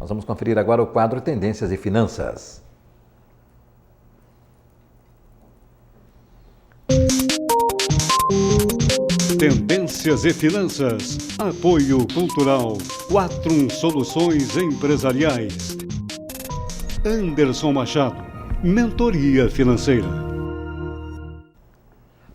Nós vamos conferir agora o quadro Tendências e Finanças. Tendências e Finanças. Apoio Cultural. Quatrum Soluções Empresariais. Anderson Machado. Mentoria Financeira.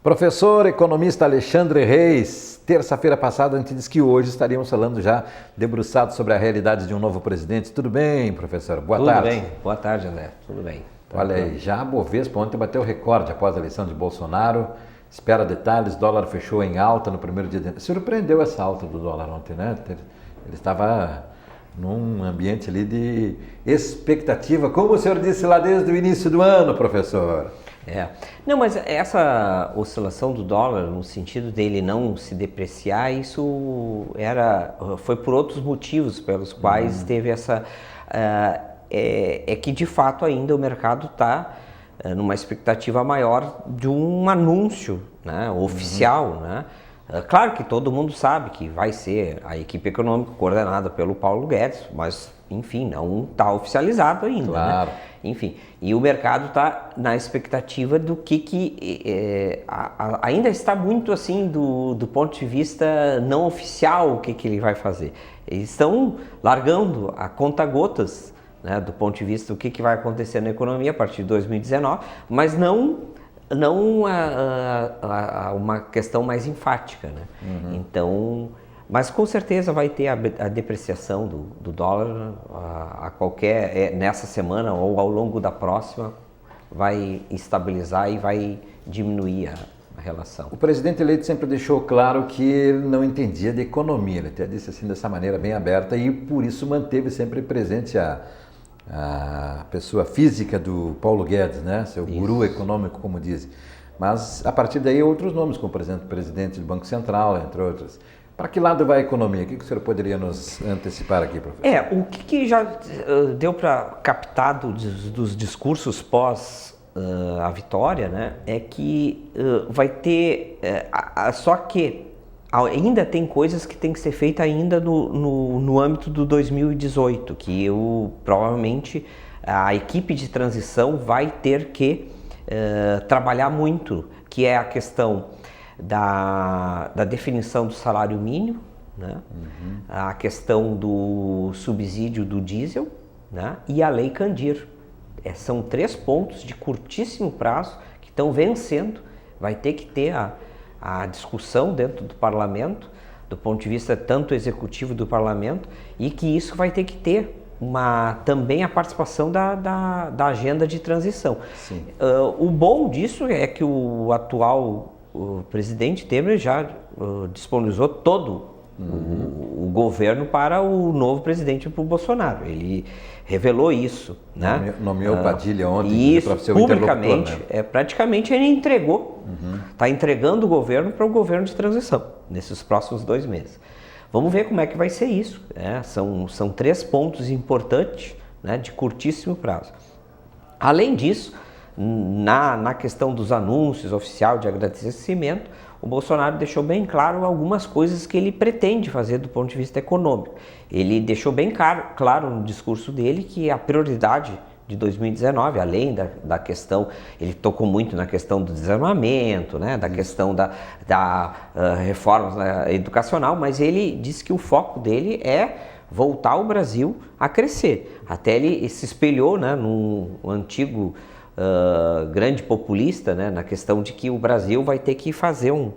Professor economista Alexandre Reis, terça-feira passada a gente disse que hoje estaríamos falando já debruçados sobre a realidade de um novo presidente. Tudo bem, professor? Boa tarde. Tudo bem. Boa tarde, André. Tudo bem. Olha aí, já a Bovespa ontem bateu recorde após a eleição de Bolsonaro. Espera detalhes, dólar fechou em alta no primeiro dia. Surpreendeu essa alta do dólar ontem, né? Ele estava num ambiente ali de expectativa, como o senhor disse lá desde o início do ano, professor. Não, mas essa oscilação do dólar, no sentido dele não se depreciar, isso foi por outros motivos pelos quais teve essa... É que de fato ainda o mercado está numa expectativa maior de um anúncio, né, oficial, né? Claro que todo mundo sabe que vai ser a equipe econômica coordenada pelo Paulo Guedes, mas enfim, não está oficializado ainda, claro, né? Enfim, e o mercado está na expectativa do que ainda está muito assim do ponto de vista não oficial o que ele vai fazer. Eles estão largando a conta-gotas, né, do ponto de vista do que vai acontecer na economia a partir de 2019, mas não uma questão mais enfática, né? Então, mas com certeza vai ter a depreciação do dólar nessa semana ou ao longo da próxima, vai estabilizar e vai diminuir a relação. O presidente eleito sempre deixou claro que ele não entendia de economia, ele até disse assim dessa maneira bem aberta e por isso manteve sempre presente a pessoa física do Paulo Guedes, né? Seu guru econômico, como dizem. Mas a partir daí outros nomes, como por exemplo o presidente do Banco Central, entre outros. Para que lado vai a economia? O que o senhor poderia nos antecipar aqui, professor? O que já deu para captar dos discursos pós a vitória, né? É que vai ter, só que ainda tem coisas que tem que ser feita ainda no âmbito do 2018, que provavelmente a equipe de transição vai ter que trabalhar muito, que é a questão da definição do salário mínimo, né? A questão do subsídio do diesel, né? E a Lei Candir. São 3 pontos de curtíssimo prazo que estão vencendo, vai ter que ter a discussão dentro do parlamento, do ponto de vista tanto executivo do parlamento, e que isso vai ter que ter também a participação da agenda de transição. O bom disso é que o atual presidente Temer já disponibilizou todo o governo para o novo presidente, para o Bolsonaro. Ele revelou isso, né? Nomeou Padilha ontem. Isso, publicamente, né? Praticamente ele entregou, está entregando o governo para o governo de transição, nesses próximos 2 meses. Vamos ver como é que vai ser isso, né? São 3 pontos importantes, né, de curtíssimo prazo. Além disso, na questão dos anúncios oficiais de agradecimento, o Bolsonaro deixou bem claro algumas coisas que ele pretende fazer do ponto de vista econômico. Ele deixou bem claro no discurso dele que a prioridade de 2019, além da questão, ele tocou muito na questão do desarmamento, né, da questão da reforma educacional, mas ele disse que o foco dele é voltar o Brasil a crescer. Até ele se espelhou, né, num antigo grande populista, né, na questão de que o Brasil vai ter que fazer um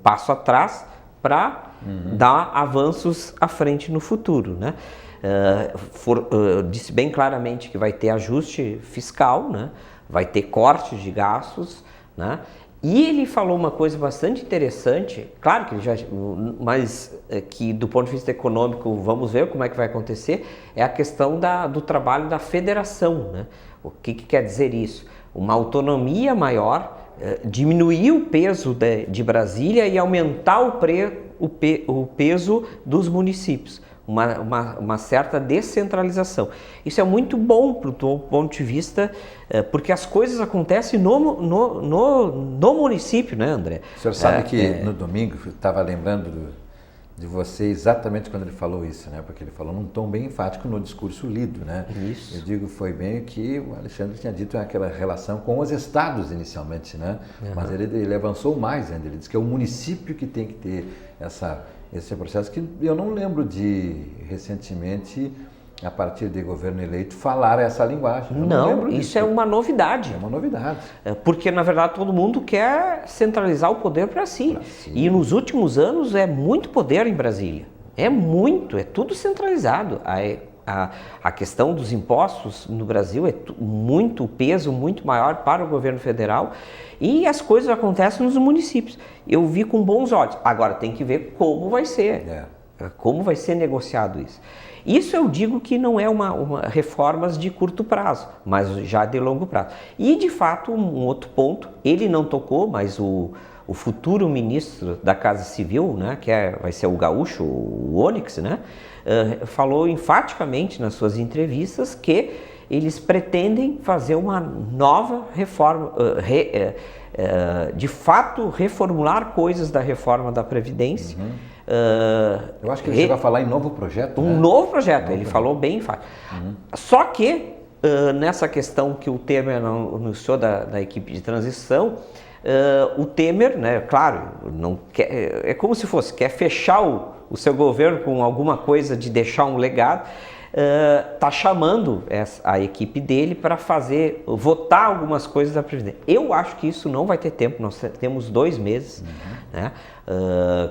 passo atrás para dar avanços à frente no futuro, né? Disse bem claramente que vai ter ajuste fiscal, né? Vai ter cortes de gastos, né? E ele falou uma coisa bastante interessante, claro que mas que do ponto de vista econômico, vamos ver como é que vai acontecer, é a questão do trabalho da federação, né? O que quer dizer isso? Uma autonomia maior, diminuir o peso de Brasília e aumentar o peso dos municípios. Uma certa descentralização. Isso é muito bom do ponto de vista, porque as coisas acontecem no município, né, André? O senhor sabe que no domingo, estava lembrando de você exatamente quando ele falou isso, né? Porque ele falou num tom bem enfático no discurso lido, né? Isso. Eu digo, foi bem o que o Alexandre tinha dito, aquela relação com os estados inicialmente, né? Mas ele avançou mais ainda, ele disse que é o município que tem que ter esse processo, que eu não lembro de, recentemente, a partir de governo eleito, falar essa linguagem. Não, isso é uma novidade. É uma novidade. Porque, na verdade, todo mundo quer centralizar o poder para si. E nos últimos anos é muito poder em Brasília. É tudo centralizado. A questão dos impostos no Brasil é muito peso, muito maior para o governo federal. E as coisas acontecem nos municípios. Eu vi com bons olhos. Agora tem que ver como vai ser. Como vai ser negociado isso. Isso eu digo que não é uma reformas de curto prazo, mas já de longo prazo. E, de fato, um outro ponto, ele não tocou, mas o futuro ministro da Casa Civil, né, vai ser o gaúcho, o Onyx, né, falou enfaticamente nas suas entrevistas que eles pretendem fazer uma nova reforma, de fato reformular coisas da reforma da Previdência. Eu acho que ele vai falar em novo projeto. Novo projeto, ele falou bem enfático. Só que, nessa questão que o Temer anunciou da equipe de transição, o Temer, né, claro, não quer, é como se quer fechar o seu governo com alguma coisa de deixar um legado, está chamando a equipe dele para votar algumas coisas da Previdência. Eu acho que isso não vai ter tempo, nós temos 2 meses, né?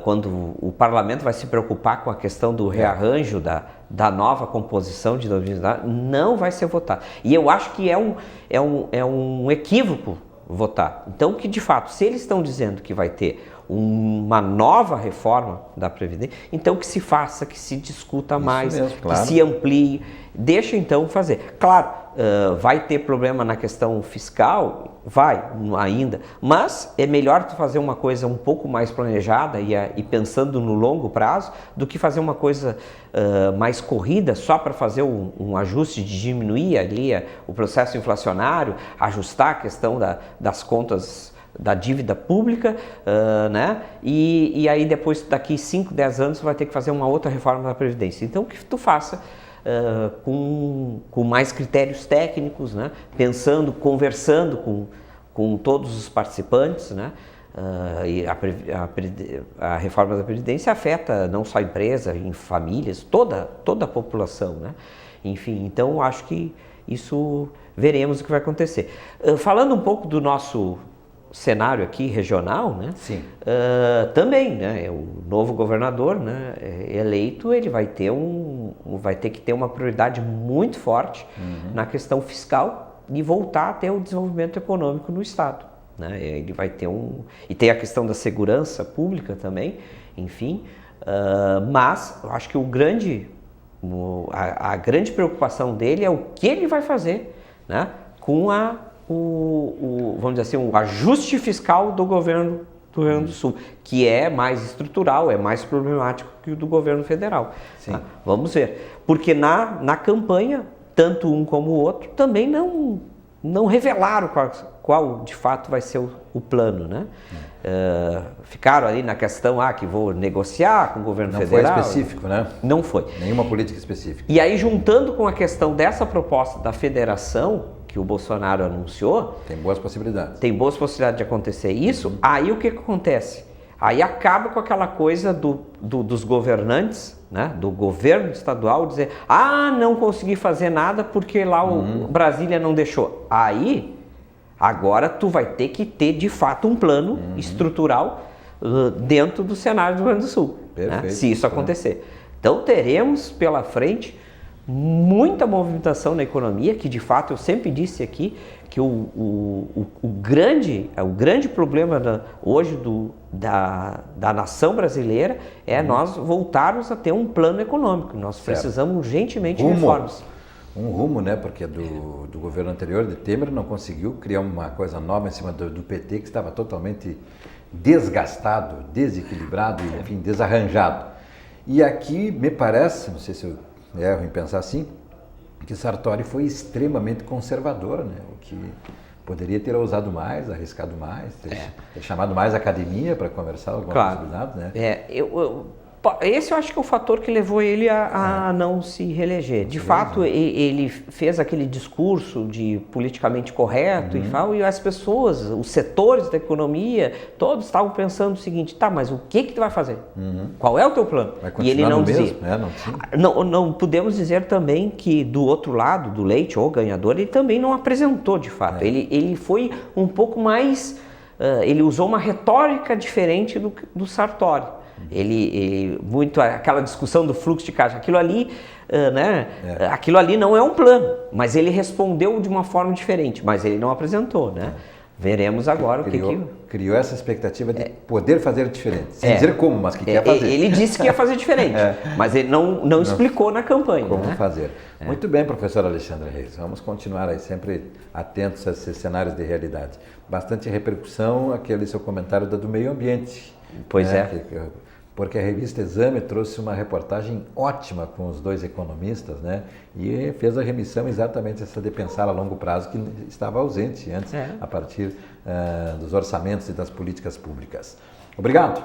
Quando o parlamento vai se preocupar com a questão do rearranjo da nova composição de 2019, não vai ser votado. E eu acho que é um equívoco votar. Então, que de fato, se eles estão dizendo que vai ter uma nova reforma da Previdência, então que se faça, que se discuta isso mais, mesmo, claro. Que se amplie, deixa então fazer. Claro, vai ter problema na questão fiscal, vai ainda, mas é melhor tu fazer uma coisa um pouco mais planejada e pensando no longo prazo, do que fazer uma coisa mais corrida só para fazer um ajuste de diminuir ali o processo inflacionário, ajustar a questão das contas da dívida pública, né? E aí depois, daqui 5, 10 anos, você vai ter que fazer uma outra reforma da Previdência. Então, que tu faça com mais critérios técnicos, né? Pensando, conversando com todos os participantes, né? E a reforma da Previdência afeta não só a empresa, em famílias, toda a população, né? Enfim, então acho que isso veremos o que vai acontecer. Falando um pouco do nosso cenário aqui regional, né? Sim. Também, né? O novo governador, né, eleito, ele vai ter que ter uma prioridade muito forte na questão fiscal e voltar a ter o desenvolvimento econômico no estado, né? Ele vai ter e tem a questão da segurança pública também, enfim, mas eu acho que a grande preocupação dele é o que ele vai fazer, né, com vamos dizer assim, o ajuste fiscal do governo do Rio Grande do Sul, que é mais estrutural, é mais problemático que o do governo federal. Tá? Vamos ver. Porque na campanha, tanto um como o outro também não revelaram qual de fato vai ser o plano, né? Ficaram ali na questão que vou negociar com o governo federal. Não foi específico, né? Não foi. Nenhuma política específica. E aí, juntando com a questão dessa proposta da federação, que o Bolsonaro anunciou... Tem boas possibilidades. Tem boas possibilidades de acontecer isso. Aí o que acontece? Aí acaba com aquela coisa dos governantes, né, do governo estadual, dizer não consegui fazer nada porque lá o Brasília não deixou. Aí, agora tu vai ter que ter de fato um plano estrutural dentro do cenário do Rio Grande do Sul, né, se isso acontecer. Então teremos pela frente muita movimentação na economia, que de fato eu sempre disse aqui que o grande problema hoje da nação brasileira é nós voltarmos a ter um plano econômico. Nós precisamos urgentemente de reformas. Um rumo, né? Porque do governo anterior, de Temer, não conseguiu criar uma coisa nova em cima do PT, que estava totalmente desgastado, desequilibrado, enfim, desarranjado. E aqui me parece, não sei se eu erro em pensar assim, que Sartori foi extremamente conservador, né? O que poderia ter ousado mais, arriscado mais, ter chamado mais a academia para conversar algumas possibilidades, né? Esse eu acho que é o fator que levou ele a não se reeleger. De fato, ele fez aquele discurso de politicamente correto e tal, e as pessoas, os setores da economia, todos estavam pensando o seguinte, tá, mas o que tu vai fazer? Qual é o teu plano? E ele não dizia. Não podemos dizer também que do outro lado, do Leite, o ganhador, ele também não apresentou de fato. Ele foi um pouco mais... ele usou uma retórica diferente do Sartori. Ele muito aquela discussão do fluxo de caixa, aquilo ali, aquilo ali não é um plano, mas ele respondeu de uma forma diferente, mas ele não apresentou, né? Veremos agora criou essa expectativa de poder fazer diferente, sem dizer como, mas que quer fazer. Ele disse que ia fazer diferente, mas ele não explicou na campanha. Como fazer. Muito bem, professor Alexandre Reis. Vamos continuar aí sempre atentos a esses cenários de realidade. Bastante repercussão aquele seu comentário do meio ambiente. Pois Porque a revista Exame trouxe uma reportagem ótima com os dois economistas, né? E fez a remissão exatamente essa de pensar a longo prazo que estava ausente antes, a partir dos orçamentos e das políticas públicas. Obrigado.